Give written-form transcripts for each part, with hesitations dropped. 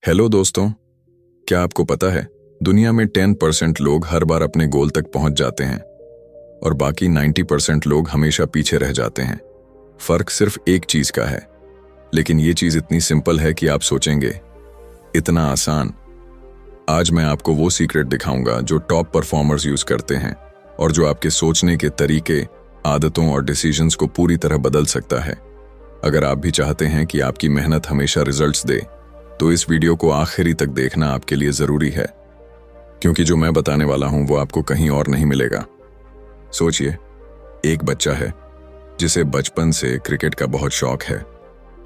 Hello दोस्तों, क्या आपको पता है दुनिया में 10% लोग हर बार अपने गोल तक पहुंच जाते हैं और बाकी 90% लोग हमेशा पीछे रह जाते हैं। फर्क सिर्फ एक चीज का है, लेकिन ये चीज इतनी सिंपल है कि आप सोचेंगे इतना आसान। आज मैं आपको वो सीक्रेट दिखाऊंगा जो टॉप परफॉर्मर्स यूज करते हैं और जो आपके सोचने के तरीके, आदतों और डिसीजंस को पूरी तरह बदल सकता है। अगर आप भी चाहते हैं कि आपकी मेहनत हमेशा रिजल्ट्स दे, तो इस वीडियो को आखिरी तक देखना आपके लिए जरूरी है, क्योंकि जो मैं बताने वाला हूं वो आपको कहीं और नहीं मिलेगा। सोचिए, एक बच्चा है जिसे बचपन से क्रिकेट का बहुत शौक है।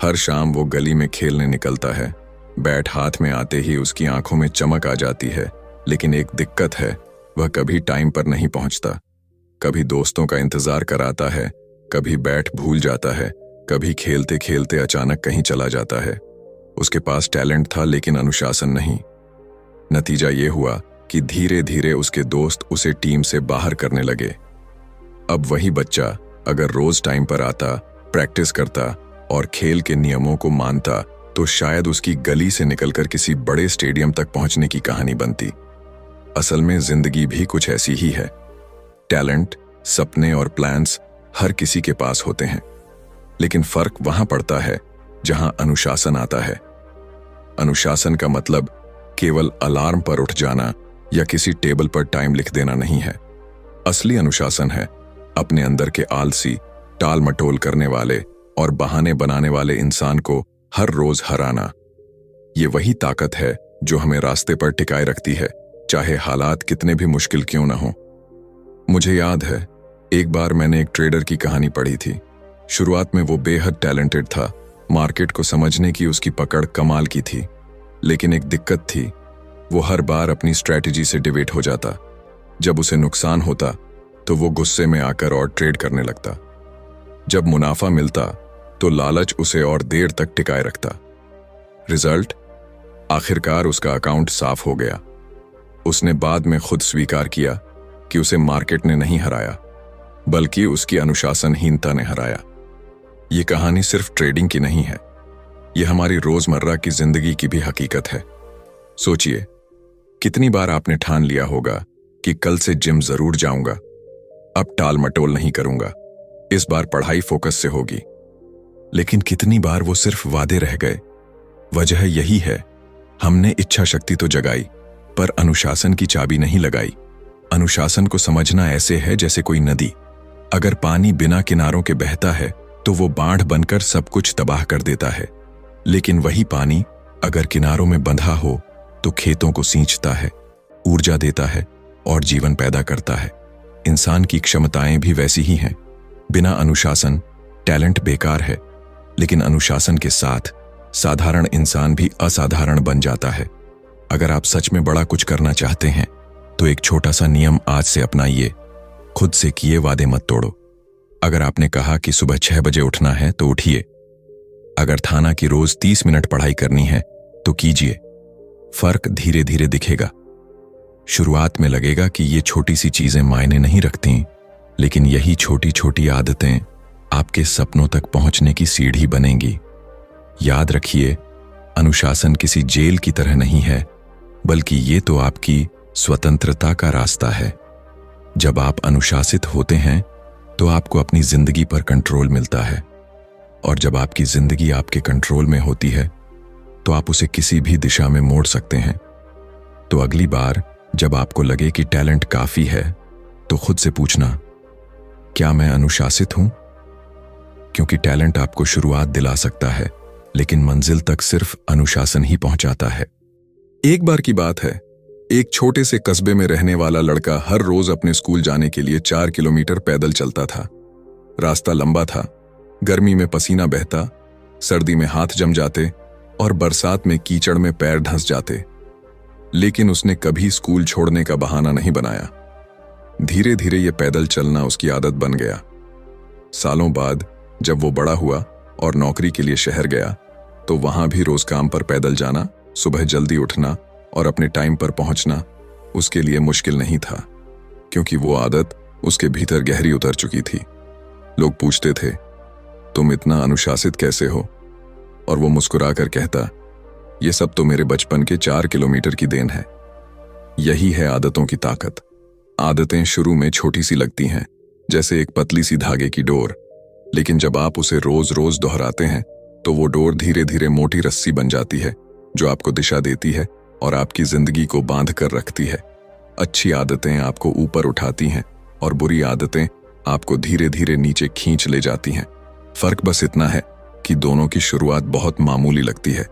हर शाम वो गली में खेलने निकलता है। बैट हाथ में आते ही उसकी आंखों में चमक आ जाती है, लेकिन एक दिक्कत है, वह कभी टाइम पर नहीं पहुंचता। कभी दोस्तों का इंतजार कराता है, कभी बैट भूल जाता है, कभी खेलते खेलते अचानक कहीं चला जाता है। उसके पास टैलेंट था लेकिन अनुशासन नहीं। नतीजा ये हुआ कि धीरे धीरे उसके दोस्त उसे टीम से बाहर करने लगे। अब वही बच्चा अगर रोज टाइम पर आता, प्रैक्टिस करता और खेल के नियमों को मानता, तो शायद उसकी गली से निकलकर किसी बड़े स्टेडियम तक पहुंचने की कहानी बनती। असल में जिंदगी भी कुछ ऐसी ही है। टैलेंट, सपने और प्लान्स हर किसी के पास होते हैं, लेकिन फर्क वहां पड़ता है जहां अनुशासन आता है। अनुशासन का मतलब केवल अलार्म पर उठ जाना या किसी टेबल पर टाइम लिख देना नहीं है। असली अनुशासन है अपने अंदर के आलसी, टाल मटोल करने वाले और बहाने बनाने वाले इंसान को हर रोज हराना। ये वही ताकत है जो हमें रास्ते पर टिकाए रखती है, चाहे हालात कितने भी मुश्किल क्यों न हो। मुझे याद है, एक बार मैंने एक ट्रेडर की कहानी पढ़ी थी। शुरुआत में वो बेहद टैलेंटेड था, मार्केट को समझने की उसकी पकड़ कमाल की थी, लेकिन एक दिक्कत थी, वो हर बार अपनी स्ट्रैटेजी से डिवेट हो जाता। जब उसे नुकसान होता तो वो गुस्से में आकर और ट्रेड करने लगता। जब मुनाफा मिलता तो लालच उसे और देर तक टिकाए रखता। रिजल्ट, आखिरकार उसका अकाउंट साफ हो गया। उसने बाद में खुद स्वीकार किया कि उसे मार्केट ने नहीं हराया, बल्कि उसकी अनुशासनहीनता ने हराया। ये कहानी सिर्फ ट्रेडिंग की नहीं है, ये हमारी रोजमर्रा की जिंदगी की भी हकीकत है। सोचिए, कितनी बार आपने ठान लिया होगा कि कल से जिम जरूर जाऊंगा, अब टाल मटोल नहीं करूंगा, इस बार पढ़ाई फोकस से होगी। लेकिन कितनी बार वो सिर्फ वादे रह गए। वजह यही है, हमने इच्छा शक्ति तो जगाई, पर अनुशासन की चाबी नहीं लगाई। अनुशासन को समझना ऐसे है जैसे कोई नदी। अगर पानी बिना किनारों के बहता है तो वो बाढ़ बनकर सब कुछ तबाह कर देता है, लेकिन वही पानी अगर किनारों में बंधा हो तो खेतों को सींचता है, ऊर्जा देता है और जीवन पैदा करता है। इंसान की क्षमताएं भी वैसी ही हैं। बिना अनुशासन टैलेंट बेकार है, लेकिन अनुशासन के साथ साधारण इंसान भी असाधारण बन जाता है। अगर आप सच में बड़ा कुछ करना चाहते हैं तो एक छोटा सा नियम आज से अपनाइए, खुद से किए वादे मत तोड़ो। अगर आपने कहा कि सुबह 6 बजे उठना है तो उठिए। अगर थाना की रोज 30 मिनट पढ़ाई करनी है तो कीजिए। फर्क धीरे धीरे दिखेगा। शुरुआत में लगेगा कि ये छोटी सी चीजें मायने नहीं रखती, लेकिन यही छोटी छोटी आदतें आपके सपनों तक पहुंचने की सीढ़ी बनेंगी। याद रखिए, अनुशासन किसी जेल की तरह नहीं है, बल्कि ये तो आपकी स्वतंत्रता का रास्ता है। जब आप अनुशासित होते हैं तो आपको अपनी जिंदगी पर कंट्रोल मिलता है, और जब आपकी जिंदगी आपके कंट्रोल में होती है तो आप उसे किसी भी दिशा में मोड़ सकते हैं। तो अगली बार जब आपको लगे कि टैलेंट काफी है, तो खुद से पूछना, क्या मैं अनुशासित हूं? क्योंकि टैलेंट आपको शुरुआत दिला सकता है, लेकिन मंजिल तक सिर्फ अनुशासन ही पहुंचाता है। एक बार की बात है, एक छोटे से कस्बे में रहने वाला लड़का हर रोज अपने स्कूल जाने के लिए 4 किलोमीटर पैदल चलता था। रास्ता लंबा था, गर्मी में पसीना बहता, सर्दी में हाथ जम जाते और बरसात में कीचड़ में पैर धंस जाते। लेकिन उसने कभी स्कूल छोड़ने का बहाना नहीं बनाया। धीरे धीरे यह पैदल चलना उसकी आदत बन गया। सालों बाद जब वो बड़ा हुआ और नौकरी के लिए शहर गया, तो वहां भी रोज काम पर पैदल जाना, सुबह जल्दी उठना और अपने टाइम पर पहुंचना उसके लिए मुश्किल नहीं था, क्योंकि वो आदत उसके भीतर गहरी उतर चुकी थी। लोग पूछते थे, तुम इतना अनुशासित कैसे हो? और वो मुस्कुराकर कहता, ये सब तो मेरे बचपन के 4 किलोमीटर की देन है। यही है आदतों की ताकत। आदतें शुरू में छोटी सी लगती हैं, जैसे एक पतली सी धागे की डोर, लेकिन जब आप उसे रोज रोज दोहराते हैं तो वो डोर धीरे धीरे मोटी रस्सी बन जाती है, जो आपको दिशा देती है और आपकी जिंदगी को बांध कर रखती है। अच्छी आदतें आपको ऊपर उठाती हैं और बुरी आदतें आपको धीरे धीरे नीचे खींच ले जाती हैं। फर्क बस इतना है कि दोनों की शुरुआत बहुत मामूली लगती है।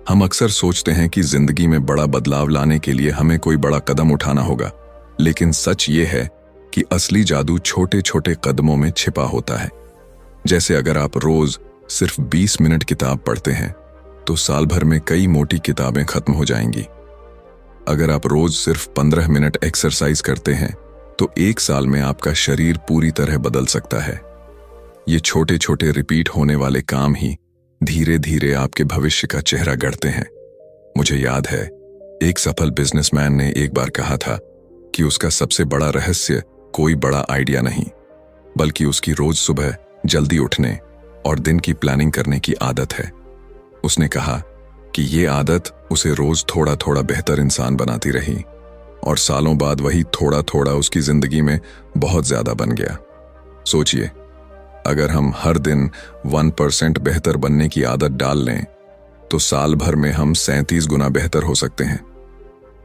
हम अक्सर सोचते हैं कि जिंदगी में बड़ा बदलाव लाने के लिए हमें कोई बड़ा कदम उठाना होगा, लेकिन सच ये है कि असली जादू छोटे छोटे कदमों में छिपा होता है। जैसे अगर आप रोज सिर्फ 20 मिनट किताब पढ़ते हैं तो साल भर में कई मोटी किताबें खत्म हो जाएंगी। अगर आप रोज सिर्फ 15 मिनट एक्सरसाइज करते हैं तो 1 साल में आपका शरीर पूरी तरह बदल सकता है। ये छोटे छोटे रिपीट होने वाले काम ही धीरे धीरे आपके भविष्य का चेहरा गढ़ते हैं। मुझे याद है, एक सफल बिजनेसमैन ने एक बार कहा था कि उसका सबसे बड़ा रहस्य कोई बड़ा आइडिया नहीं, बल्कि उसकी रोज सुबह जल्दी उठने और दिन की प्लानिंग करने की आदत है। उसने कहा कि ये आदत उसे रोज थोड़ा थोड़ा बेहतर इंसान बनाती रही और सालों बाद वही थोड़ा थोड़ा उसकी जिंदगी में बहुत ज्यादा बन गया। सोचिए, अगर हम हर दिन 1% बेहतर बनने की आदत डाल लें तो साल भर में हम 37 गुना बेहतर हो सकते हैं।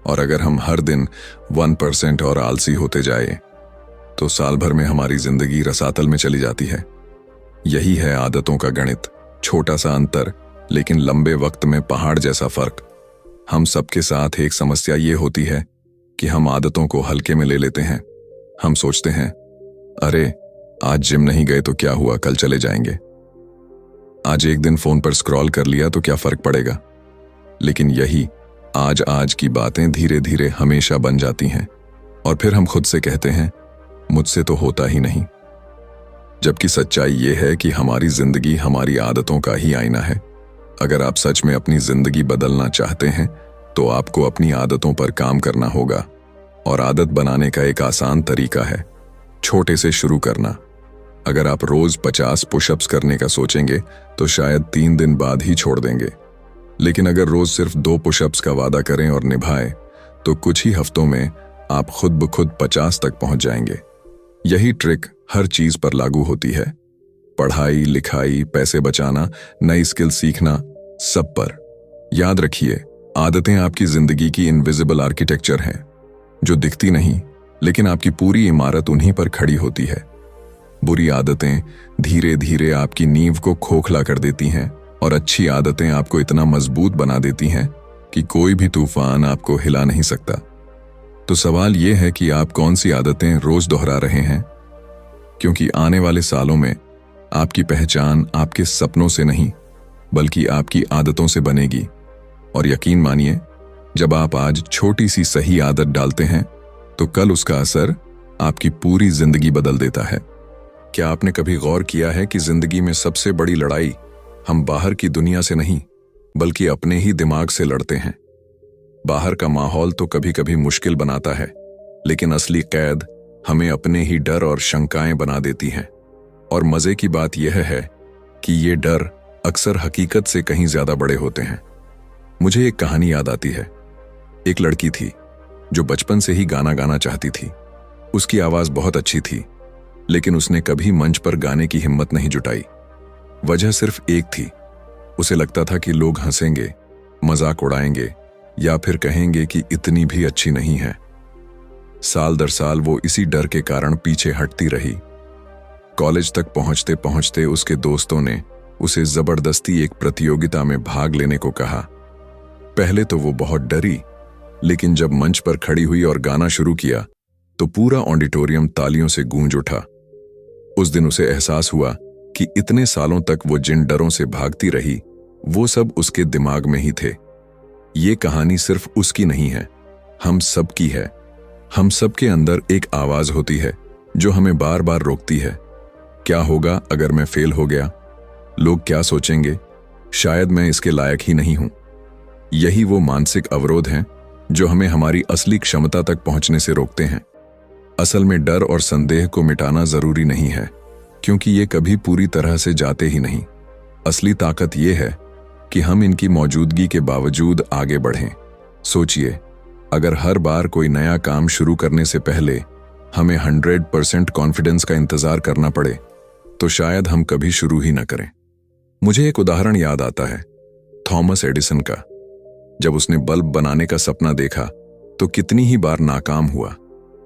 और अगर हम हर दिन 1% और आलसी होते जाए तो साल भर में हमारी जिंदगी रसातल में चली जाती है। यही है आदतों का गणित। छोटा सा अंतर, लेकिन लंबे वक्त में पहाड़ जैसा फर्क। हम सबके साथ एक समस्या ये होती है कि हम आदतों को हल्के में ले लेते हैं। हम सोचते हैं, अरे आज जिम नहीं गए तो क्या हुआ, कल चले जाएंगे। आज एक दिन फोन पर स्क्रॉल कर लिया तो क्या फर्क पड़ेगा। लेकिन यही आज की बातें धीरे धीरे हमेशा बन जाती हैं और फिर हम खुद से कहते हैं, मुझसे तो होता ही नहीं। जबकि सच्चाई ये है कि हमारी जिंदगी हमारी आदतों का ही आईना है। अगर आप सच में अपनी जिंदगी बदलना चाहते हैं तो आपको अपनी आदतों पर काम करना होगा। और आदत बनाने का एक आसान तरीका है छोटे से शुरू करना। अगर आप रोज 50 पुशअप्स करने का सोचेंगे तो शायद 3 दिन बाद ही छोड़ देंगे। लेकिन अगर रोज सिर्फ 2 पुशअप्स का वादा करें और निभाएं तो कुछ ही हफ्तों में आप खुद ब खुद 50 तक पहुंच जाएंगे। यही ट्रिक हर चीज पर लागू होती है। पढ़ाई, लिखाई, पैसे बचाना, नई स्किल सीखना, सब पर। याद रखिए, आदतें आपकी जिंदगी की इनविजिबल आर्किटेक्चर हैं, जो दिखती नहीं, लेकिन आपकी पूरी इमारत उन्हीं पर खड़ी होती है। बुरी आदतें धीरे धीरे आपकी नींव को खोखला कर देती हैं और अच्छी आदतें आपको इतना मजबूत बना देती हैं कि कोई भी तूफान आपको हिला नहीं सकता। तो सवाल यह है कि आप कौन सी आदतें रोज दोहरा रहे हैं, क्योंकि आने वाले सालों में आपकी पहचान आपके सपनों से नहीं बल्कि आपकी आदतों से बनेगी। और यकीन मानिए, जब आप आज छोटी सी सही आदत डालते हैं तो कल उसका असर आपकी पूरी जिंदगी बदल देता है। क्या आपने कभी गौर किया है कि जिंदगी में सबसे बड़ी लड़ाई हम बाहर की दुनिया से नहीं बल्कि अपने ही दिमाग से लड़ते हैं। बाहर का माहौल तो कभी कभी मुश्किल बनाता है, लेकिन असली कैद हमें अपने ही डर और शंकाएं बना देती हैं। और मजे की बात यह है कि ये डर अक्सर हकीकत से कहीं ज्यादा बड़े होते हैं। मुझे एक कहानी याद आती है। एक लड़की थी जो बचपन से ही गाना गाना चाहती थी। उसकी आवाज बहुत अच्छी थी, लेकिन उसने कभी मंच पर गाने की हिम्मत नहीं जुटाई। वजह सिर्फ एक थी, उसे लगता था कि लोग हंसेंगे, मजाक उड़ाएंगे या फिर कहेंगे कि इतनी भी अच्छी नहीं है। साल दर साल वो इसी डर के कारण पीछे हटती रही। कॉलेज तक पहुंचते पहुंचते उसके दोस्तों ने उसे जबरदस्ती एक प्रतियोगिता में भाग लेने को कहा। पहले तो वो बहुत डरी, लेकिन जब मंच पर खड़ी हुई और गाना शुरू किया तो पूरा ऑडिटोरियम तालियों से गूंज उठा। उस दिन उसे एहसास हुआ कि इतने सालों तक वो जिन डरों से भागती रही वो सब उसके दिमाग में ही थे। ये कहानी सिर्फ उसकी नहीं है, हम सब की है। हम सब के अंदर एक आवाज होती है जो हमें बार बार रोकती है। क्या होगा अगर मैं फेल हो गया? लोग क्या सोचेंगे? शायद मैं इसके लायक ही नहीं हूं। यही वो मानसिक अवरोध हैं जो हमें हमारी असली क्षमता तक पहुंचने से रोकते हैं। असल में डर और संदेह को मिटाना जरूरी नहीं है, क्योंकि ये कभी पूरी तरह से जाते ही नहीं। असली ताकत ये है कि हम इनकी मौजूदगी के बावजूद आगे बढ़ें। सोचिए, अगर हर बार कोई नया काम शुरू करने से पहले हमें 100% कॉन्फिडेंस का इंतजार करना पड़े तो शायद हम कभी शुरू ही न करें। मुझे एक उदाहरण याद आता है, थॉमस एडिसन का। जब उसने बल्ब बनाने का सपना देखा तो कितनी ही बार नाकाम हुआ।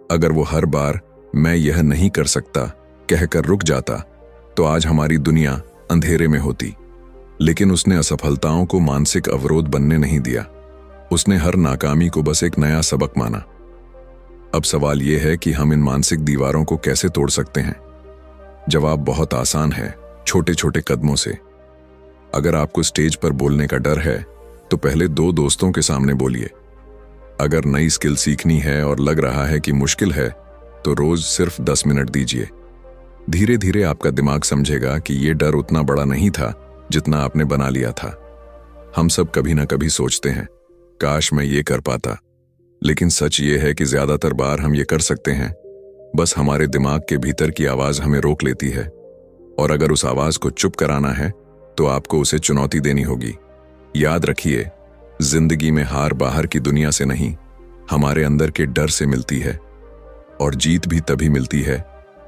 अगर वो हर बार मैं यह नहीं कर सकता कहकर रुक जाता तो आज हमारी दुनिया अंधेरे में होती। लेकिन उसने असफलताओं को मानसिक अवरोध बनने नहीं दिया। उसने हर नाकामी को बस एक नया सबक माना। अब सवाल यह है कि हम इन मानसिक दीवारों को कैसे तोड़ सकते हैं। जवाब बहुत आसान है, छोटे छोटे कदमों से। अगर आपको स्टेज पर बोलने का डर है तो पहले 2 दोस्तों के सामने बोलिए। अगर नई स्किल सीखनी है और लग रहा है कि मुश्किल है तो रोज सिर्फ 10 मिनट दीजिए। धीरे धीरे आपका दिमाग समझेगा कि यह डर उतना बड़ा नहीं था जितना आपने बना लिया था। हम सब कभी ना कभी सोचते हैं, काश मैं ये कर पाता। लेकिन सच ये है कि ज्यादातर बार हम ये कर सकते हैं, बस हमारे दिमाग के भीतर की आवाज हमें रोक लेती है। और अगर उस आवाज को चुप कराना है तो आपको उसे चुनौती देनी होगी। याद रखिए, जिंदगी में हार बाहर की दुनिया से नहीं, हमारे अंदर के डर से मिलती है। और जीत भी तभी मिलती है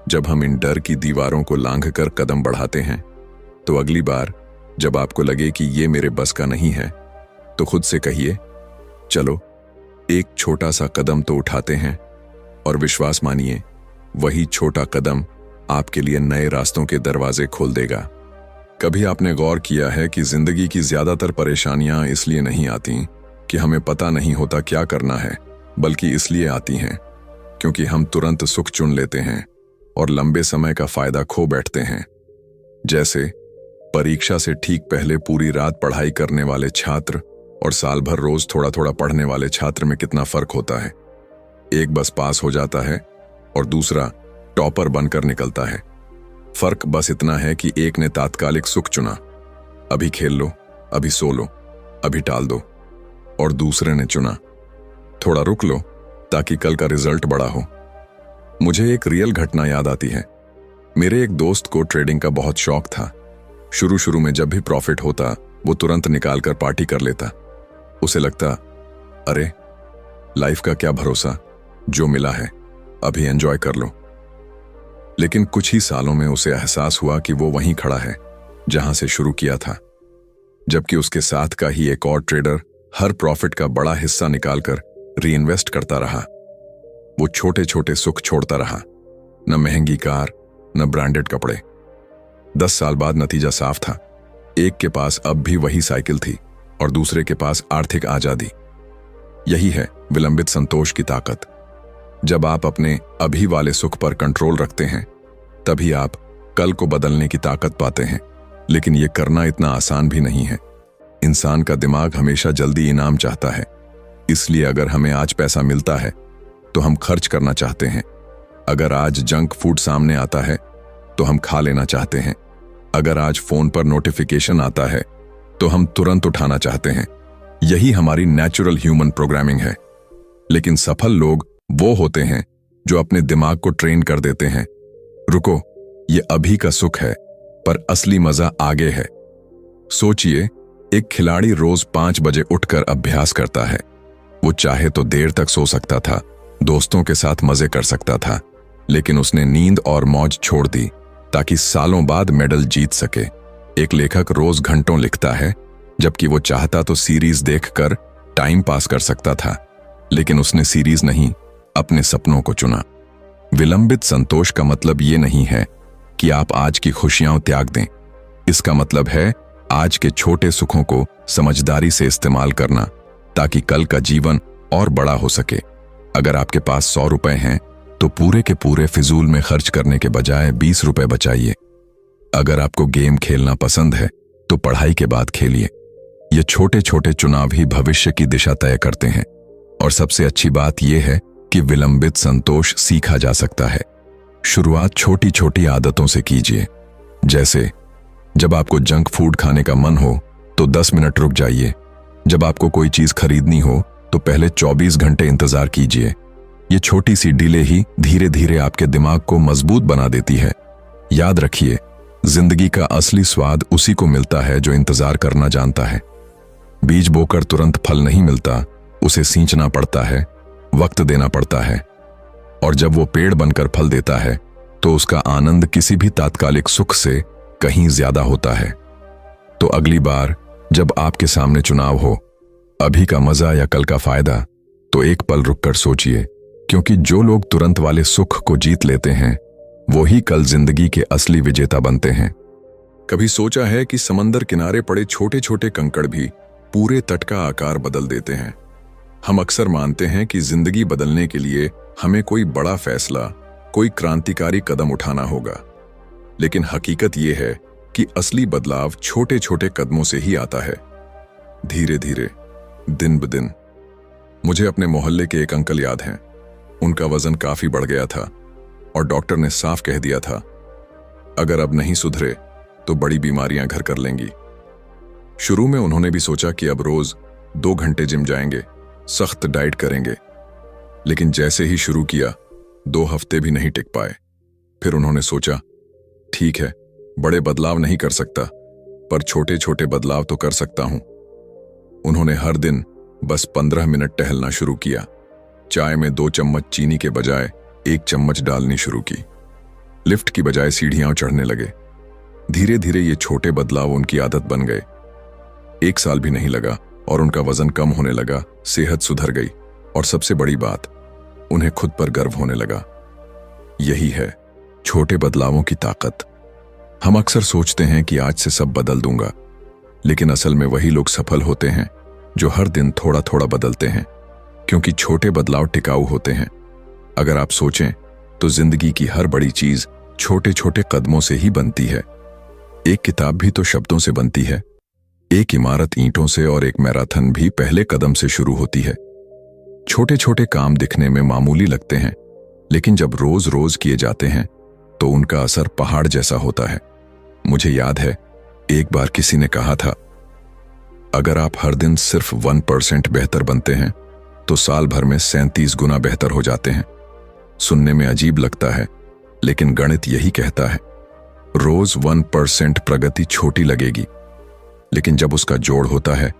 जब हम इन डर की दीवारों को लांघकर कदम बढ़ाते हैं। तो अगली बार जब आपको लगे कि ये मेरे बस का नहीं है तो खुद से कहिए, चलो एक छोटा सा कदम तो उठाते हैं। और विश्वास मानिए, वही छोटा कदम आपके लिए नए रास्तों के दरवाजे खोल देगा। कभी आपने गौर किया है कि जिंदगी की ज्यादातर परेशानियां इसलिए नहीं आती कि हमें पता नहीं होता क्या करना है, बल्कि इसलिए आती हैं क्योंकि हम तुरंत सुख चुन लेते हैं और लंबे समय का फायदा खो बैठते हैं। जैसे परीक्षा से ठीक पहले पूरी रात पढ़ाई करने वाले छात्र और साल भर रोज थोड़ा थोड़ा पढ़ने वाले छात्र में कितना फर्क होता है। एक बस पास हो जाता है और दूसरा टॉपर बनकर निकलता है। फर्क बस इतना है कि एक ने तात्कालिक सुख चुना, अभी खेल लो, अभी सो लो, अभी टाल दो, और दूसरे ने चुना, थोड़ा रुक लो ताकि कल का रिजल्ट बड़ा हो। मुझे एक रियल घटना याद आती है। मेरे एक दोस्त को ट्रेडिंग का बहुत शौक था। शुरू शुरू में जब भी प्रॉफिट होता वो तुरंत निकाल कर पार्टी कर लेता। उसे लगता, अरे लाइफ का क्या भरोसा, जो मिला है अभी एंजॉय कर लो। लेकिन कुछ ही सालों में उसे एहसास हुआ कि वो वहीं खड़ा है जहां से शुरू किया था, जबकि उसके साथ का ही एक और ट्रेडर हर प्रॉफिट का बड़ा हिस्सा निकालकर रीइन्वेस्ट करता रहा। वो छोटे छोटे सुख छोड़ता रहा, न महंगी कार, न ब्रांडेड कपड़े। 10 साल बाद नतीजा साफ था। एक के पास अब भी वही साइकिल थी और दूसरे के पास आर्थिक आजादी। यही है विलंबित संतोष की ताकत। जब आप अपने अभी वाले सुख पर कंट्रोल रखते हैं तभी आप कल को बदलने की ताकत पाते हैं। लेकिन यह करना इतना आसान भी नहीं है। इंसान का दिमाग हमेशा जल्दी इनाम चाहता है। इसलिए अगर हमें आज पैसा मिलता है तो हम खर्च करना चाहते हैं। अगर आज जंक फूड सामने आता है तो हम खा लेना चाहते हैं। अगर आज फोन पर नोटिफिकेशन आता है तो हम तुरंत उठाना चाहते हैं। यही हमारी नेचुरल ह्यूमन प्रोग्रामिंग है। लेकिन सफल लोग वो होते हैं जो अपने दिमाग को ट्रेन कर देते हैं, रुको, ये अभी का सुख है पर असली मजा आगे है। सोचिए, एक खिलाड़ी रोज 5 बजे उठकर अभ्यास करता है। वो चाहे तो देर तक सो सकता था, दोस्तों के साथ मजे कर सकता था, लेकिन उसने नींद और मौज छोड़ दी ताकि सालों बाद मेडल जीत सके। एक लेखक रोज घंटों लिखता है, जबकि वो चाहता तो सीरीज देखकर टाइम पास कर सकता था, लेकिन उसने सीरीज नहीं, अपने सपनों को चुना। विलंबित संतोष का मतलब ये नहीं है कि आप आज की खुशियां त्याग दें। इसका मतलब है आज के छोटे सुखों को समझदारी से इस्तेमाल करना ताकि कल का जीवन और बड़ा हो सके। अगर आपके पास 100 रुपए हैं तो पूरे के पूरे फिजूल में खर्च करने के बजाय 20 रुपए बचाइए। अगर आपको गेम खेलना पसंद है तो पढ़ाई के बाद खेलिए। ये छोटे छोटे चुनाव ही भविष्य की दिशा तय करते हैं। और सबसे अच्छी बात यह है कि विलंबित संतोष सीखा जा सकता है। शुरुआत छोटी छोटी आदतों से कीजिए। जैसे जब आपको जंक फूड खाने का मन हो तो 10 मिनट रुक जाइए। जब आपको कोई चीज खरीदनी हो तो पहले 24 घंटे इंतजार कीजिए। ये छोटी सी डिले ही धीरे धीरे आपके दिमाग को मजबूत बना देती है। याद रखिए, जिंदगी का असली स्वाद उसी को मिलता है जो इंतजार करना जानता है। बीज बोकर तुरंत फल नहीं मिलता, उसे सींचना पड़ता है, वक्त देना पड़ता है, और जब वो पेड़ बनकर फल देता है तो उसका आनंद किसी भी तात्कालिक सुख से कहीं ज्यादा होता है। तो अगली बार जब आपके सामने चुनाव हो, अभी का मजा या कल का फायदा, तो एक पल रुककर सोचिए, क्योंकि जो लोग तुरंत वाले सुख को जीत लेते हैं वो ही कल जिंदगी के असली विजेता बनते हैं। कभी सोचा है कि समंदर किनारे पड़े छोटे छोटे कंकड़ भी पूरे तट का आकार बदल देते हैं? हम अक्सर मानते हैं कि जिंदगी बदलने के लिए हमें कोई बड़ा फैसला, कोई क्रांतिकारी कदम उठाना होगा, लेकिन हकीकत यह है कि असली बदलाव छोटे छोटे कदमों से ही आता है, धीरे धीरे, दिन ब दिन। मुझे अपने मोहल्ले के एक अंकल याद हैं। उनका वजन काफी बढ़ गया था और डॉक्टर ने साफ कह दिया था, अगर अब नहीं सुधरे तो बड़ी बीमारियां घर कर लेंगी। शुरू में उन्होंने भी सोचा कि अब रोज 2 घंटे जिम जाएंगे, सख्त डाइट करेंगे, लेकिन जैसे ही शुरू किया 2 हफ्ते भी नहीं टिक पाए। फिर उन्होंने सोचा, ठीक है, बड़े बदलाव नहीं कर सकता, पर छोटे छोटे बदलाव तो कर सकता हूं। उन्होंने हर दिन बस 15 मिनट टहलना शुरू किया, चाय में 2 चम्मच चीनी के बजाय 1 चम्मच डालनी शुरू की, लिफ्ट की बजाय सीढ़ियां चढ़ने लगे। धीरे धीरे ये छोटे बदलाव उनकी आदत बन गए। 1 साल भी नहीं लगा और उनका वजन कम होने लगा, सेहत सुधर गई, और सबसे बड़ी बात, उन्हें खुद पर गर्व होने लगा। यही है छोटे बदलावों की ताकत। हम अक्सर सोचते हैं कि आज से सब बदल दूंगा, लेकिन असल में वही लोग सफल होते हैं जो हर दिन थोड़ा थोड़ा बदलते हैं, क्योंकि छोटे बदलाव टिकाऊ होते हैं। अगर आप सोचें तो जिंदगी की हर बड़ी चीज छोटे छोटे कदमों से ही बनती है। एक किताब भी तो शब्दों से बनती है, एक इमारत ईंटों से, और एक मैराथन भी पहले कदम से शुरू होती है। छोटे छोटे काम दिखने में मामूली लगते हैं, लेकिन जब रोज रोज किए जाते हैं तो उनका असर पहाड़ जैसा होता है। मुझे याद है, एक बार किसी ने कहा था, अगर आप हर दिन सिर्फ 1% बेहतर बनते हैं तो साल भर में 37 गुना बेहतर हो जाते हैं। सुनने में अजीब लगता है, लेकिन गणित यही कहता है। रोज 1% प्रगति छोटी लगेगी, लेकिन जब उसका जोड़ होता है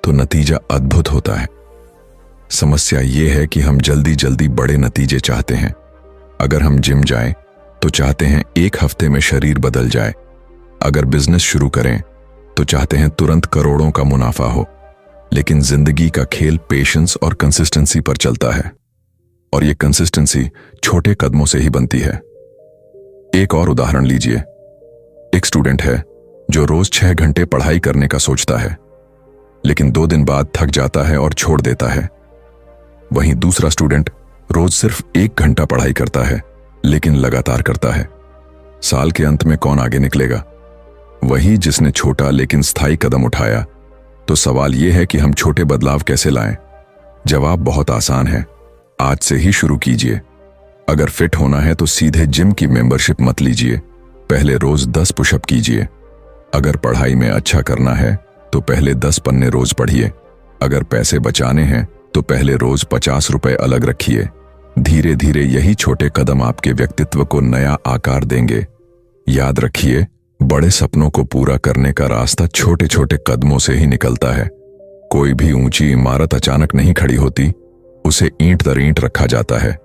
तो नतीजा अद्भुत होता है। समस्या यह है कि हम जल्दी जल्दी बड़े नतीजे चाहते हैं। अगर हम जिम जाएं तो चाहते हैं 1 हफ्ते में शरीर बदल जाए। अगर बिजनेस शुरू करें तो चाहते हैं तुरंत करोड़ों का मुनाफा हो। लेकिन जिंदगी का खेल पेशेंस और कंसिस्टेंसी पर चलता है, और ये कंसिस्टेंसी छोटे कदमों से ही बनती है। एक और उदाहरण लीजिए। एक स्टूडेंट है जो रोज 6 घंटे पढ़ाई करने का सोचता है, लेकिन 2 दिन बाद थक जाता है और छोड़ देता है। वहीं दूसरा स्टूडेंट रोज सिर्फ 1 घंटा पढ़ाई करता है, लेकिन लगातार करता है। साल के अंत में कौन आगे निकलेगा? वही जिसने छोटा लेकिन स्थायी कदम उठाया। तो सवाल यह है कि हम छोटे बदलाव कैसे लाएं? जवाब बहुत आसान है, आज से ही शुरू कीजिए। अगर फिट होना है तो सीधे जिम की मेंबरशिप मत लीजिए, पहले रोज 10 पुशअप कीजिए। अगर पढ़ाई में अच्छा करना है तो पहले 10 पन्ने रोज पढ़िए। अगर पैसे बचाने हैं तो पहले रोज 50 रुपए अलग रखिए। धीरे धीरे यही छोटे कदम आपके व्यक्तित्व को नया आकार देंगे। याद रखिए, बड़े सपनों को पूरा करने का रास्ता छोटे छोटे कदमों से ही निकलता है। कोई भी ऊंची इमारत अचानक नहीं खड़ी होती, उसे ईंट दर ईंट रखा जाता है।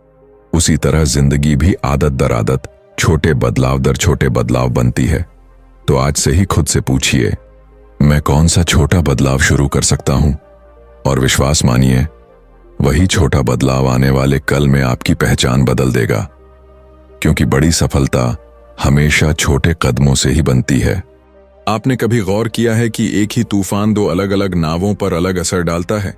उसी तरह जिंदगी भी आदत दर आदत, छोटे बदलाव दर छोटे बदलाव बनती है। तो आज से ही खुद से पूछिए, मैं कौन सा छोटा बदलाव शुरू कर सकता हूं? और विश्वास मानिए, वही छोटा बदलाव आने वाले कल में आपकी पहचान बदल देगा, क्योंकि बड़ी सफलता हमेशा छोटे कदमों से ही बनती है। आपने कभी गौर किया है कि एक ही तूफान 2 अलग अलग नावों पर अलग असर डालता है?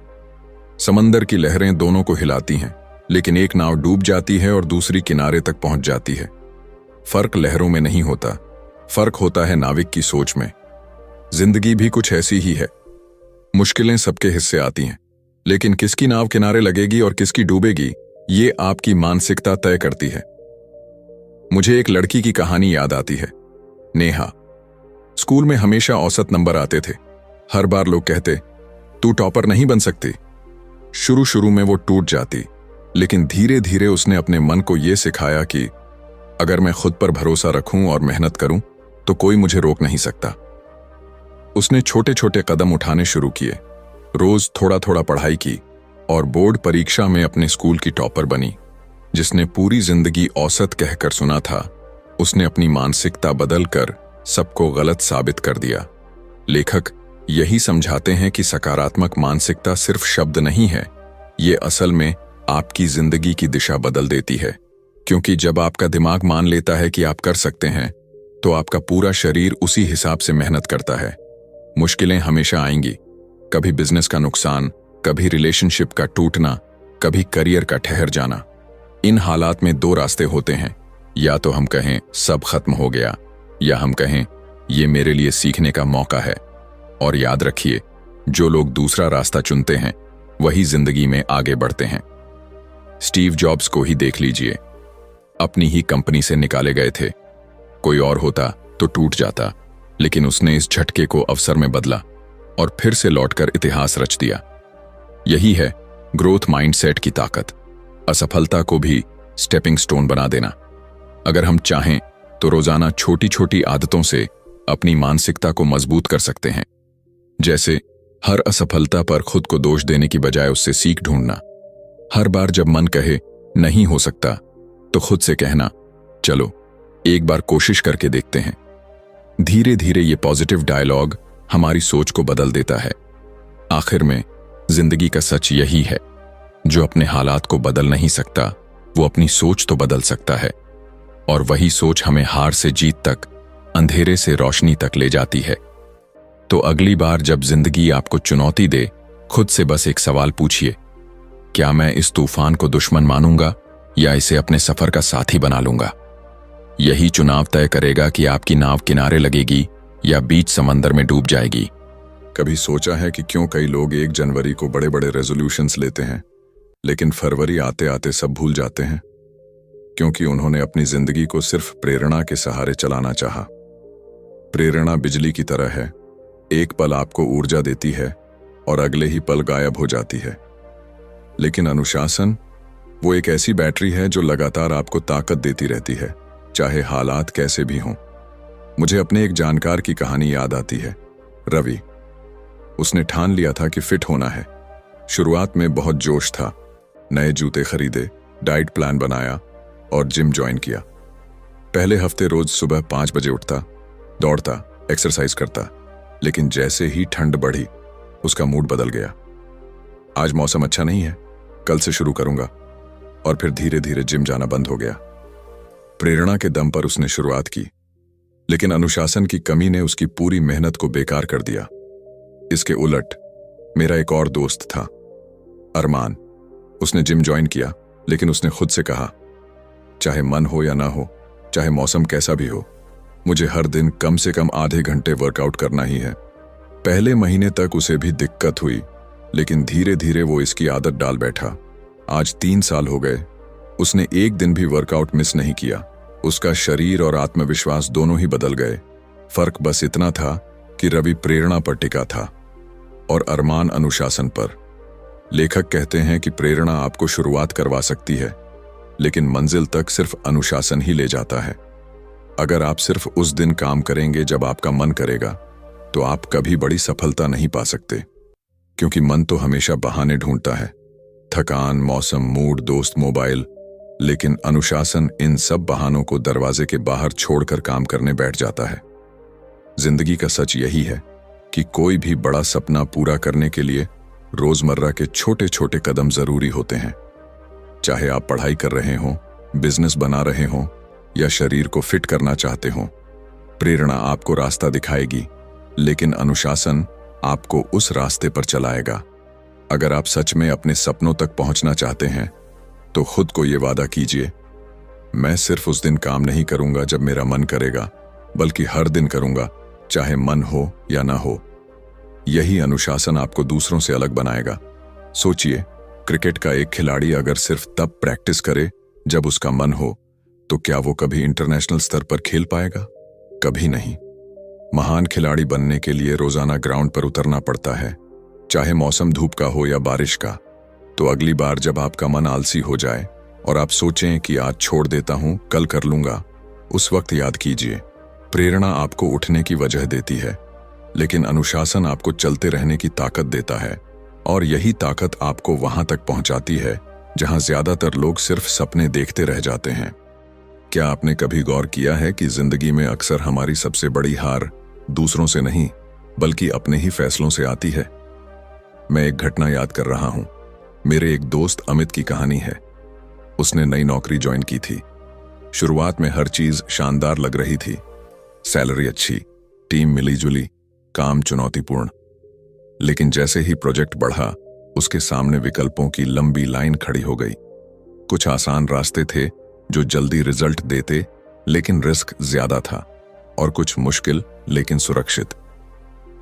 समंदर की लहरें दोनों को हिलाती हैं, लेकिन एक नाव डूब जाती है और दूसरी किनारे तक पहुंच जाती है। फर्क लहरों में नहीं होता, फर्क होता है नाविक की सोच में। जिंदगी भी कुछ ऐसी ही है। मुश्किलें सबके हिस्से आती हैं, लेकिन किसकी नाव किनारे लगेगी और किसकी डूबेगी, ये आपकी मानसिकता तय करती है। मुझे एक लड़की की कहानी याद आती है, नेहा। स्कूल में हमेशा औसत नंबर आते थे। हर बार लोग कहते, तू टॉपर नहीं बन सकती। शुरू शुरू में वो टूट जाती, लेकिन धीरे धीरे उसने अपने मन को यह सिखाया कि अगर मैं खुद पर भरोसा रखूं और मेहनत करूं तो कोई मुझे रोक नहीं सकता। उसने छोटे छोटे कदम उठाने शुरू किए, रोज थोड़ा थोड़ा पढ़ाई की और बोर्ड परीक्षा में अपने स्कूल की टॉपर बनी। जिसने पूरी जिंदगी औसत कहकर सुना था, उसने अपनी मानसिकता बदलकर सबको गलत साबित कर दिया। लेखक यही समझाते हैं कि सकारात्मक मानसिकता सिर्फ शब्द नहीं है, ये असल में आपकी जिंदगी की दिशा बदल देती है। क्योंकि जब आपका दिमाग मान लेता है कि आप कर सकते हैं, तो आपका पूरा शरीर उसी हिसाब से मेहनत करता है। मुश्किलें हमेशा आएंगी, कभी बिजनेस का नुकसान, कभी रिलेशनशिप का टूटना, कभी करियर का ठहर जाना। इन हालात में दो रास्ते होते हैं, या तो हम कहें सब खत्म हो गया, या हम कहें ये मेरे लिए सीखने का मौका है। और याद रखिए, जो लोग दूसरा रास्ता चुनते हैं वही जिंदगी में आगे बढ़ते हैं। स्टीव जॉब्स को ही देख लीजिए, अपनी ही कंपनी से निकाले गए थे। कोई और होता तो टूट जाता, लेकिन उसने इस झटके को अवसर में बदला और फिर से लौटकर इतिहास रच दिया। यही है ग्रोथ माइंडसेट की ताकत, असफलता को भी स्टेपिंग स्टोन बना देना। अगर हम चाहें तो रोजाना छोटी छोटी आदतों से अपनी मानसिकता को मजबूत कर सकते हैं। जैसे हर असफलता पर खुद को दोष देने की बजाय उससे सीख ढूंढना। हर बार जब मन कहे नहीं हो सकता, तो खुद से कहना चलो एक बार कोशिश करके देखते हैं। धीरे धीरे ये पॉजिटिव डायलॉग हमारी सोच को बदल देता है। आखिर में जिंदगी का सच यही है, जो अपने हालात को बदल नहीं सकता, वो अपनी सोच तो बदल सकता है। और वही सोच हमें हार से जीत तक, अंधेरे से रोशनी तक ले जाती है। तो अगली बार जब जिंदगी आपको चुनौती दे, खुद से बस एक सवाल पूछिए, क्या मैं इस तूफान को दुश्मन मानूंगा या इसे अपने सफर का साथी बना लूंगा? यही चुनाव तय करेगा कि आपकी नाव किनारे लगेगी या बीच समंदर में डूब जाएगी। कभी सोचा है कि क्यों कई लोग 1 जनवरी को बड़े बड़े रेजोल्यूशंस लेते हैं, लेकिन फरवरी आते आते सब भूल जाते हैं? क्योंकि उन्होंने अपनी जिंदगी को सिर्फ प्रेरणा के सहारे चलाना चाहा। प्रेरणा बिजली की तरह है, एक पल आपको ऊर्जा देती है और अगले ही पल गायब हो जाती है। लेकिन अनुशासन वो एक ऐसी बैटरी है जो लगातार आपको ताकत देती रहती है, चाहे हालात कैसे भी हों। मुझे अपने एक जानकार की कहानी याद आती है, रवि। उसने ठान लिया था कि फिट होना है। शुरुआत में बहुत जोश था, नए जूते खरीदे, डाइट प्लान बनाया और जिम ज्वाइन किया। पहले हफ्ते रोज सुबह 5 बजे उठता, दौड़ता, एक्सरसाइज करता। लेकिन जैसे ही ठंड बढ़ी, उसका मूड बदल गया। आज मौसम अच्छा नहीं है, कल से शुरू करूंगा। और फिर धीरे धीरे जिम जाना बंद हो गया। प्रेरणा के दम पर उसने शुरुआत की, लेकिन अनुशासन की कमी ने उसकी पूरी मेहनत को बेकार कर दिया। इसके उलट मेरा एक और दोस्त था, अरमान। उसने जिम ज्वाइन किया, लेकिन उसने खुद से कहा, चाहे मन हो या ना हो, चाहे मौसम कैसा भी हो, मुझे हर दिन कम से कम आधे घंटे वर्कआउट करना ही है। पहले महीने तक उसे भी दिक्कत हुई, लेकिन धीरे धीरे वो इसकी आदत डाल बैठा। आज 3 साल हो गए, उसने एक दिन भी वर्कआउट मिस नहीं किया। उसका शरीर और आत्मविश्वास दोनों ही बदल गए। फर्क बस इतना था कि रवि प्रेरणा पर टिका था और अरमान अनुशासन पर। लेखक कहते हैं कि प्रेरणा आपको शुरुआत करवा सकती है, लेकिन मंजिल तक सिर्फ अनुशासन ही ले जाता है। अगर आप सिर्फ उस दिन काम करेंगे जब आपका मन करेगा, तो आप कभी बड़ी सफलता नहीं पा सकते, क्योंकि मन तो हमेशा बहाने ढूंढता है। थकान, मौसम, मूड, दोस्त, मोबाइल। लेकिन अनुशासन इन सब बहानों को दरवाजे के बाहर छोड़कर काम करने बैठ जाता है। जिंदगी का सच यही है कि कोई भी बड़ा सपना पूरा करने के लिए रोजमर्रा के छोटे छोटे कदम जरूरी होते हैं। चाहे आप पढ़ाई कर रहे हों, बिजनेस बना रहे हों या शरीर को फिट करना चाहते हों, प्रेरणा आपको रास्ता दिखाएगी, लेकिन अनुशासन आपको उस रास्ते पर चलाएगा। अगर आप सच में अपने सपनों तक पहुंचना चाहते हैं, तो खुद को ये वादा कीजिए, मैं सिर्फ उस दिन काम नहीं करूंगा जब मेरा मन करेगा, बल्कि हर दिन करूंगा, चाहे मन हो या ना हो। यही अनुशासन आपको दूसरों से अलग बनाएगा। सोचिए, क्रिकेट का एक खिलाड़ी अगर सिर्फ तब प्रैक्टिस करे जब उसका मन हो, तो क्या वो कभी इंटरनेशनल स्तर पर खेल पाएगा? कभी नहीं। महान खिलाड़ी बनने के लिए रोजाना ग्राउंड पर उतरना पड़ता है, चाहे मौसम धूप का हो या बारिश का। तो अगली बार जब आपका मन आलसी हो जाए और आप सोचें कि आज छोड़ देता हूं, कल कर लूंगा, उस वक्त याद कीजिए, प्रेरणा आपको उठने की वजह देती है, लेकिन अनुशासन आपको चलते रहने की ताकत देता है, और यही ताकत आपको वहां तक पहुंचाती है जहां ज्यादातर लोग सिर्फ सपने देखते रह जाते हैं। क्या आपने कभी गौर किया है कि जिंदगी में अक्सर हमारी सबसे बड़ी हार दूसरों से नहीं बल्कि अपने ही फैसलों से आती है? मैं एक घटना याद कर रहा हूं। मेरे एक दोस्त अमित की कहानी है। उसने नई नौकरी ज्वाइन की थी। शुरुआत में हर चीज शानदार लग रही थी। सैलरी अच्छी, टीम मिली जुली, काम चुनौतीपूर्ण। लेकिन जैसे ही प्रोजेक्ट बढ़ा, उसके सामने विकल्पों की लंबी लाइन खड़ी हो गई। कुछ आसान रास्ते थे जो जल्दी रिजल्ट देते लेकिन रिस्क ज्यादा था, और कुछ मुश्किल लेकिन सुरक्षित।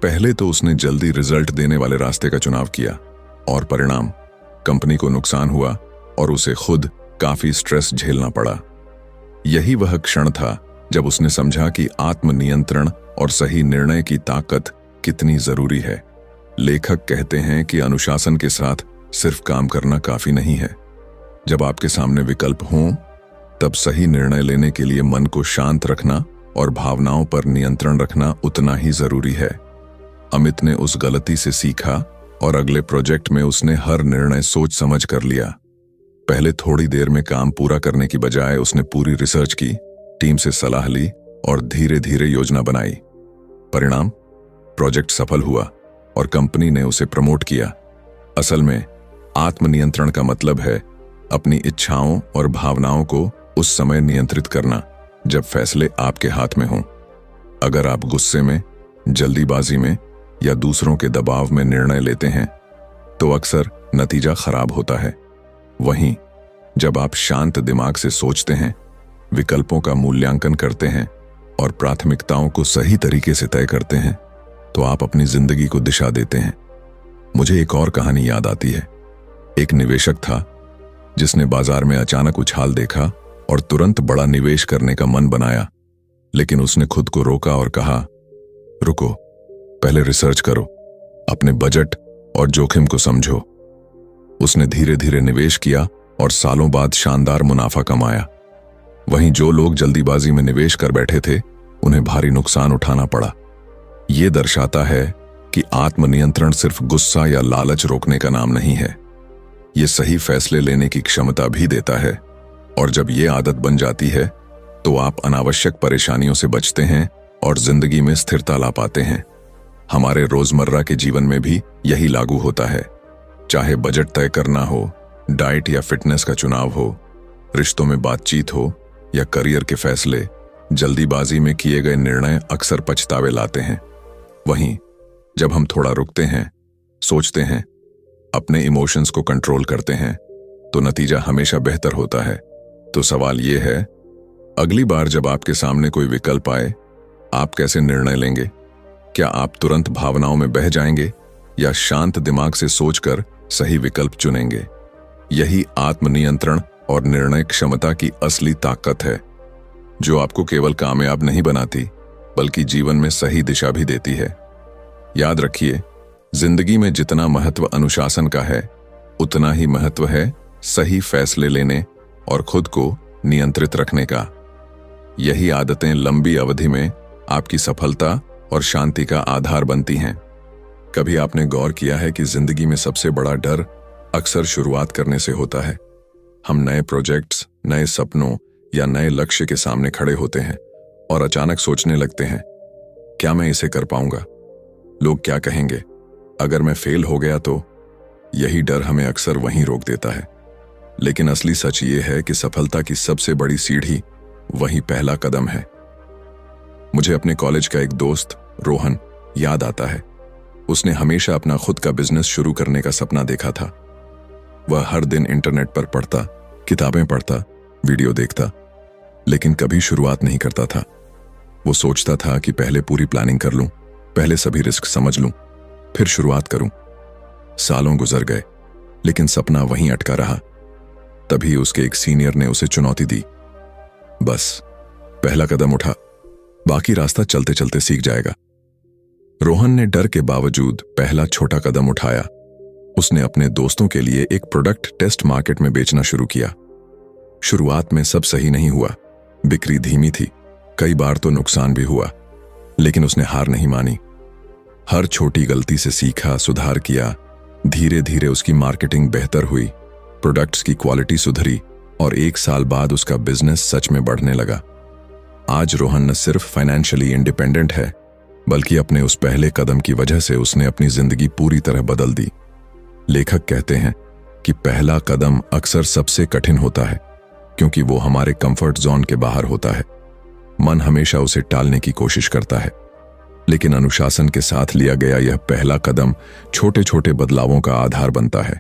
पहले तो उसने जल्दी रिजल्ट देने वाले रास्ते का चुनाव किया, और परिणाम, कंपनी को नुकसान हुआ और उसे खुद काफी स्ट्रेस झेलना पड़ा। यही वह क्षण था जब उसने समझा कि आत्मनियंत्रण और सही निर्णय की ताकत कितनी जरूरी है। लेखक कहते हैं कि अनुशासन के साथ सिर्फ काम करना काफी नहीं है। जब आपके सामने विकल्प हों, तब सही निर्णय लेने के लिए मन को शांत रखना और भावनाओं पर नियंत्रण रखना उतना ही जरूरी है। अमित ने उस गलती से सीखा और अगले प्रोजेक्ट में उसने हर निर्णय सोच समझ कर लिया। पहले थोड़ी देर में काम पूरा करने की बजाय उसने पूरी रिसर्च की, टीम से सलाह ली और धीरे धीरे योजना बनाई। परिणाम, प्रोजेक्ट सफल हुआ और कंपनी ने उसे प्रमोट किया। असल में आत्मनियंत्रण का मतलब है अपनी इच्छाओं और भावनाओं को उस समय नियंत्रित करना जब फैसले आपके हाथ में हों। अगर आप गुस्से में, जल्दीबाजी में या दूसरों के दबाव में निर्णय लेते हैं, तो अक्सर नतीजा खराब होता है। वहीं जब आप शांत दिमाग से सोचते हैं, विकल्पों का मूल्यांकन करते हैं और प्राथमिकताओं को सही तरीके से तय करते हैं, तो आप अपनी जिंदगी को दिशा देते हैं। मुझे एक और कहानी याद आती है। एक निवेशक था जिसने बाजार में अचानक उछाल देखा और तुरंत बड़ा निवेश करने का मन बनाया, लेकिन उसने खुद को रोका और कहा, रुको, पहले रिसर्च करो, अपने बजट और जोखिम को समझो। उसने धीरे धीरे निवेश किया और सालों बाद शानदार मुनाफा कमाया। वहीं जो लोग जल्दीबाजी में निवेश कर बैठे थे, उन्हें भारी नुकसान उठाना पड़ा। यह दर्शाता है कि आत्मनियंत्रण सिर्फ गुस्सा या लालच रोकने का नाम नहीं है, यह सही फैसले लेने की क्षमता भी देता है। और जब यह आदत बन जाती है, तो आप अनावश्यक परेशानियों से बचते हैं और जिंदगी में स्थिरता ला पाते हैं। हमारे रोजमर्रा के जीवन में भी यही लागू होता है। चाहे बजट तय करना हो, डाइट या फिटनेस का चुनाव हो, रिश्तों में बातचीत हो या करियर के फैसले, जल्दीबाजी में किए गए निर्णय अक्सर पछतावे लाते हैं। वहीं जब हम थोड़ा रुकते हैं, सोचते हैं, अपने इमोशंस को कंट्रोल करते हैं, तो नतीजा हमेशा बेहतर होता है। तो सवाल यह है, अगली बार जब आपके सामने कोई विकल्प आए, आप कैसे निर्णय लेंगे? क्या आप तुरंत भावनाओं में बह जाएंगे या शांत दिमाग से सोचकर सही विकल्प चुनेंगे? यही आत्मनियंत्रण और निर्णय क्षमता की असली ताकत है, जो आपको केवल कामयाब नहीं बनाती, बल्कि जीवन में सही दिशा भी देती है। याद रखिए, जिंदगी में जितना महत्व अनुशासन का है, उतना ही महत्व है सही फैसले लेने और खुद को नियंत्रित रखने का। यही आदतें लंबी अवधि में आपकी सफलता और शांति का आधार बनती हैं। कभी आपने गौर किया है कि जिंदगी में सबसे बड़ा डर अक्सर शुरुआत करने से होता है। हम नए प्रोजेक्ट्स, नए सपनों या नए लक्ष्य के सामने खड़े होते हैं और अचानक सोचने लगते हैं, क्या मैं इसे कर पाऊंगा? लोग क्या कहेंगे? अगर मैं फेल हो गया तो? यही डर हमें अक्सर वहीं रोक देता है। लेकिन असली सच ये है कि सफलता की सबसे बड़ी सीढ़ी वही पहला कदम है। मुझे अपने कॉलेज का एक दोस्त रोहन याद आता है। उसने हमेशा अपना खुद का बिजनेस शुरू करने का सपना देखा था। वह हर दिन इंटरनेट पर पढ़ता, किताबें पढ़ता, वीडियो देखता, लेकिन कभी शुरुआत नहीं करता था। वो सोचता था कि पहले पूरी प्लानिंग कर लूं, पहले सभी रिस्क समझ लूं, फिर शुरुआत करूं। सालों गुजर गए, लेकिन सपना वहीं अटका रहा। तभी उसके एक सीनियर ने उसे चुनौती दी, बस पहला कदम उठा, बाकी रास्ता चलते चलते सीख जाएगा। रोहन ने डर के बावजूद पहला छोटा कदम उठाया। उसने अपने दोस्तों के लिए एक प्रोडक्ट टेस्ट मार्केट में बेचना शुरू किया। शुरुआत में सब सही नहीं हुआ, बिक्री धीमी थी, कई बार तो नुकसान भी हुआ, लेकिन उसने हार नहीं मानी। हर छोटी गलती से सीखा, सुधार किया। धीरे धीरे उसकी मार्केटिंग बेहतर हुई, प्रोडक्ट्स की क्वालिटी सुधरी और 1 साल बाद उसका बिजनेस सच में बढ़ने लगा। आज रोहन न सिर्फ फाइनेंशियली इंडिपेंडेंट है, बल्कि अपने उस पहले कदम की वजह से उसने अपनी जिंदगी पूरी तरह बदल दी। लेखक कहते हैं कि पहला कदम अक्सर सबसे कठिन होता है, क्योंकि वो हमारे कंफर्ट जोन के बाहर होता है। मन हमेशा उसे टालने की कोशिश करता है, लेकिन अनुशासन के साथ लिया गया यह पहला कदम छोटे छोटे बदलावों का आधार बनता है।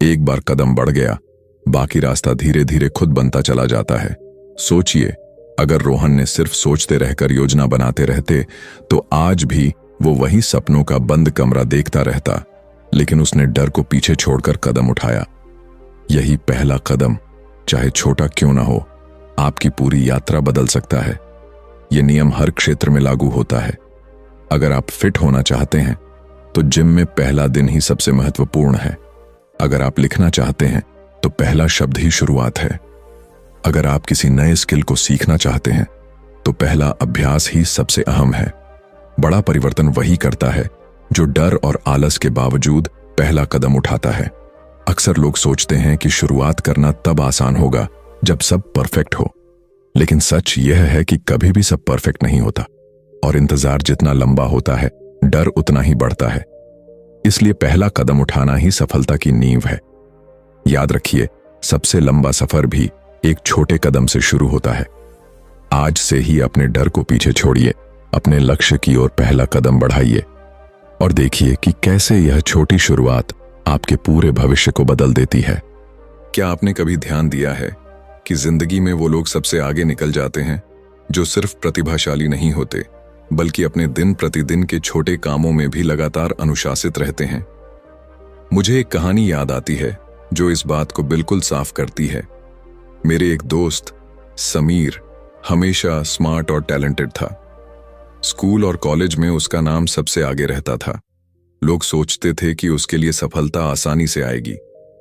एक बार कदम बढ़ गया, बाकी रास्ता धीरे धीरे खुद बनता चला जाता है। सोचिए, अगर रोहन ने सिर्फ सोचते रहकर योजना बनाते रहते तो आज भी वो वही सपनों का बंद कमरा देखता रहता, लेकिन उसने डर को पीछे छोड़कर कदम उठाया। यही पहला कदम, चाहे छोटा क्यों ना हो, आपकी पूरी यात्रा बदल सकता है। यह नियम हर क्षेत्र में लागू होता है। अगर आप फिट होना चाहते हैं तो जिम में पहला दिन ही सबसे महत्वपूर्ण है। अगर आप लिखना चाहते हैं तो पहला शब्द ही शुरुआत है। अगर आप किसी नए स्किल को सीखना चाहते हैं तो पहला अभ्यास ही सबसे अहम है। बड़ा परिवर्तन वही करता है जो डर और आलस के बावजूद पहला कदम उठाता है। अक्सर लोग सोचते हैं कि शुरुआत करना तब आसान होगा जब सब परफेक्ट हो, लेकिन सच यह है कि कभी भी सब परफेक्ट नहीं होता, और इंतजार जितना लंबा होता है, डर उतना ही बढ़ता है। इसलिए पहला कदम उठाना ही सफलता की नींव है। याद रखिए, सबसे लंबा सफर भी एक छोटे कदम से शुरू होता है। आज से ही अपने डर को पीछे छोड़िए, अपने लक्ष्य की ओर पहला कदम बढ़ाइए और देखिए कि कैसे यह छोटी शुरुआत आपके पूरे भविष्य को बदल देती है। क्या आपने कभी ध्यान दिया है कि जिंदगी में वो लोग सबसे आगे निकल जाते हैं जो सिर्फ प्रतिभाशाली नहीं होते, बल्कि अपने दिन प्रतिदिन के छोटे कामों में भी लगातार अनुशासित रहते हैं। मुझे एक कहानी याद आती है जो इस बात को बिल्कुल साफ करती है। मेरे एक दोस्त समीर हमेशा स्मार्ट और टैलेंटेड था। स्कूल और कॉलेज में उसका नाम सबसे आगे रहता था। लोग सोचते थे कि उसके लिए सफलता आसानी से आएगी,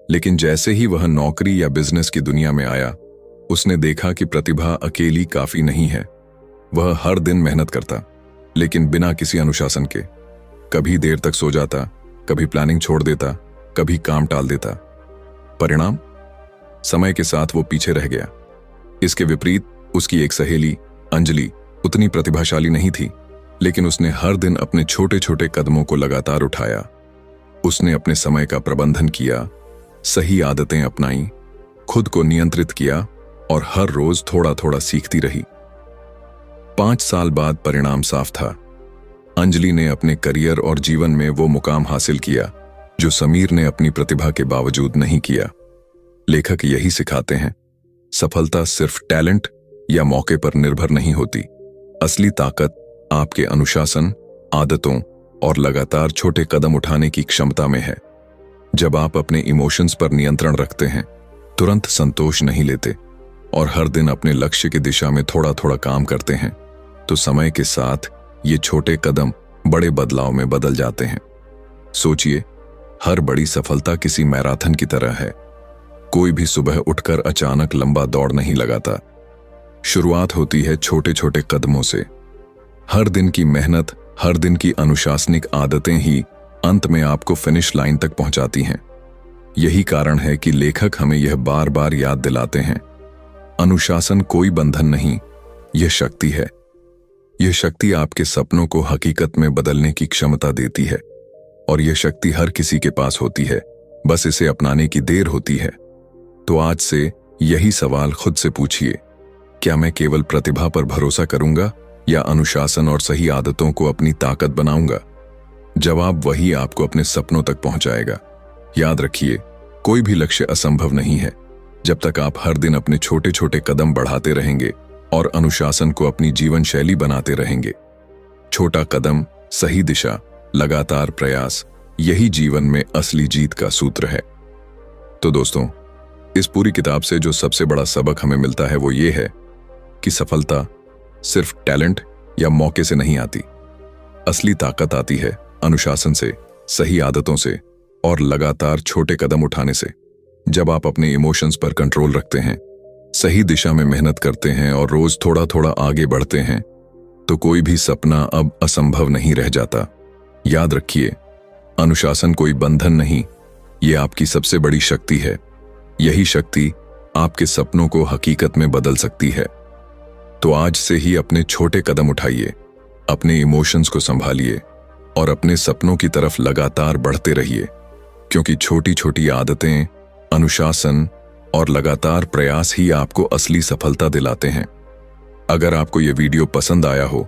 लेकिन जैसे ही वह नौकरी या बिजनेस की दुनिया में आया, उसने देखा कि प्रतिभा अकेली काफी नहीं है। वह हर दिन मेहनत करता, लेकिन बिना किसी अनुशासन के। कभी देर तक सो जाता, कभी प्लानिंग छोड़ देता, कभी काम टाल देता। परिणाम, समय के साथ वो पीछे रह गया। इसके विपरीत उसकी एक सहेली अंजलि उतनी प्रतिभाशाली नहीं थी, लेकिन उसने हर दिन अपने छोटे छोटे कदमों को लगातार उठाया। उसने अपने समय का प्रबंधन किया, सही आदतें अपनाई, खुद को नियंत्रित किया और हर रोज थोड़ा थोड़ा सीखती रही। 5 साल बाद परिणाम साफ था। अंजलि ने अपने करियर और जीवन में वो मुकाम हासिल किया जो समीर ने अपनी प्रतिभा के बावजूद नहीं किया। लेखक यही सिखाते हैं, सफलता सिर्फ टैलेंट या मौके पर निर्भर नहीं होती। असली ताकत आपके अनुशासन, आदतों और लगातार छोटे कदम उठाने की क्षमता में है। जब आप अपने इमोशंस पर नियंत्रण रखते हैं, तुरंत संतोष नहीं लेते और हर दिन अपने लक्ष्य की दिशा में थोड़ा थोड़ा काम करते हैं, तो समय के साथ ये छोटे कदम बड़े बदलाव में बदल जाते हैं। सोचिए, हर बड़ी सफलता किसी मैराथन की तरह है। कोई भी सुबह उठकर अचानक लंबा दौड़ नहीं लगाता। शुरुआत होती है छोटे छोटे कदमों से। हर दिन की मेहनत, हर दिन की अनुशासनिक आदतें ही अंत में आपको फिनिश लाइन तक पहुंचाती हैं। यही कारण है कि लेखक हमें यह बार बार याद दिलाते हैं, अनुशासन कोई बंधन नहीं, यह शक्ति है। यह शक्ति आपके सपनों को हकीकत में बदलने की क्षमता देती है, और यह शक्ति हर किसी के पास होती है, बस इसे अपनाने की देर होती है। तो आज से यही सवाल खुद से पूछिए, क्या मैं केवल प्रतिभा पर भरोसा करूंगा या अनुशासन और सही आदतों को अपनी ताकत बनाऊंगा? जवाब वही आपको अपने सपनों तक पहुंचाएगा। याद रखिए, कोई भी लक्ष्य असंभव नहीं है जब तक आप हर दिन अपने छोटे छोटे कदम बढ़ाते रहेंगे और अनुशासन को अपनी जीवन शैली बनाते रहेंगे। छोटा कदम, सही दिशा, लगातार प्रयास, यही जीवन में असली जीत का सूत्र है। तो दोस्तों, इस पूरी किताब से जो सबसे बड़ा सबक हमें मिलता है वो ये है कि सफलता सिर्फ टैलेंट या मौके से नहीं आती। असली ताकत आती है अनुशासन से, सही आदतों से और लगातार छोटे कदम उठाने से। जब आप अपने इमोशंस पर कंट्रोल रखते हैं, सही दिशा में मेहनत करते हैं और रोज थोड़ा थोड़ा आगे बढ़ते हैं तो कोई भी सपना अब असंभव नहीं रह जाता। याद रखिए, अनुशासन कोई बंधन नहीं, ये आपकी सबसे बड़ी शक्ति है। यही शक्ति आपके सपनों को हकीकत में बदल सकती है। तो आज से ही अपने छोटे कदम उठाइए, अपने इमोशंस को संभालिए और अपने सपनों की तरफ लगातार बढ़ते रहिए, क्योंकि छोटी छोटी आदतें, अनुशासन और लगातार प्रयास ही आपको असली सफलता दिलाते हैं। अगर आपको यह वीडियो पसंद आया हो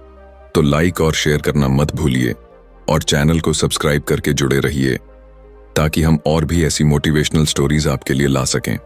तो लाइक और शेयर करना मत भूलिए और चैनल को सब्सक्राइब करके जुड़े रहिए ताकि हम और भी ऐसी मोटिवेशनल स्टोरीज आपके लिए ला सकें।